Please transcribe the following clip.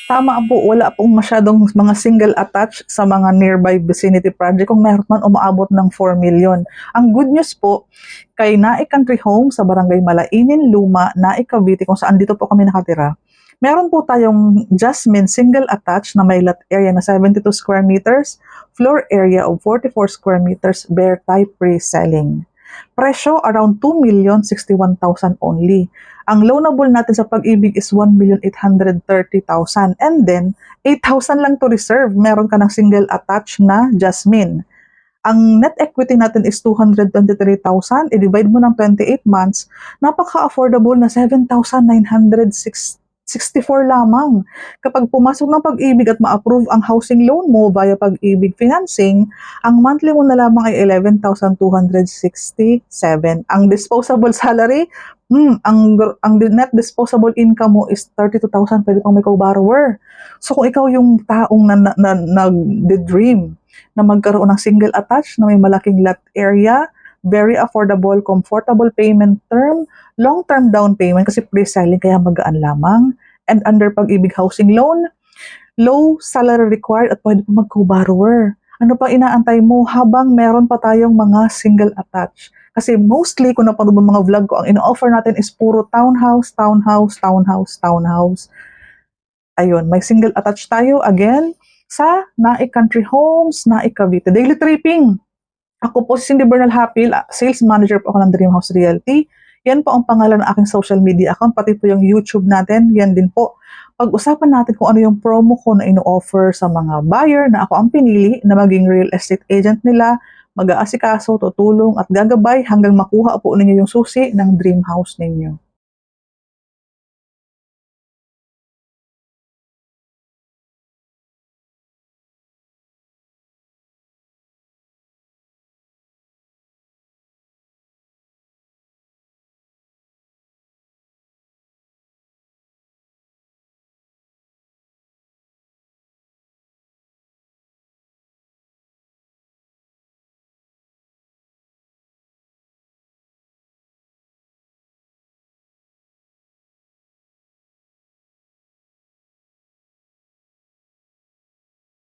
Tama po, wala pong masyadong mga single attach sa mga nearby vicinity project. Kung meron man, umaabot ng 4 million. Ang good news po, kay Naik Country Home sa Barangay Malainin, Luma, Naik, Cavite, kung saan dito po kami nakatira, meron po tayong Jasmine single attach na may lot area na 72 square meters, floor area of 44 square meters, bare type pre-selling. Presyo around 2,061,000 only. Ang loanable natin sa Pag-ibig is 1,830,000. And then, 8,000 lang to reserve. Meron ka ng single attach na Jasmine. Ang net equity natin is 223,000. I-divide mo ng 28 months, napaka-affordable na 7,964 lamang. Kapag pumasok ng Pag-ibig at ma-approve ang housing loan mo via Pag-ibig Financing, ang monthly mo na lamang ay 11,267. Ang disposable salary, ang net disposable income mo is 32,000, pwede pang may co-borrower. So kung ikaw yung taong nag-dream na magkaroon ng single attach na may malaking lot area, very affordable, comfortable payment term, long-term down payment kasi pre-selling kaya magaan lamang, and under Pag-ibig housing loan, low salary required at pwede pa mag-co-borrower. Ano pa inaantay mo habang meron pa tayong mga single attach? Kasi mostly, kung napanood mo mga vlog ko, ang ino-offer natin is puro townhouse, townhouse, townhouse, townhouse. Ayun, may single attach tayo again sa Naik Country Homes, Naik, Cavite. Daily tripping. Ako po si Cindy Bernal Hapil, sales manager po ako ng Dream House Realty. Yan po ang pangalan ng aking social media account, pati po yung YouTube natin, yan din po. Pag-usapan natin kung ano yung promo ko na ino-offer sa mga buyer na ako ang pinili na maging real estate agent nila, mag-aasikaso, tutulong at gagabay hanggang makuha po ninyo yung susi ng dream house ninyo.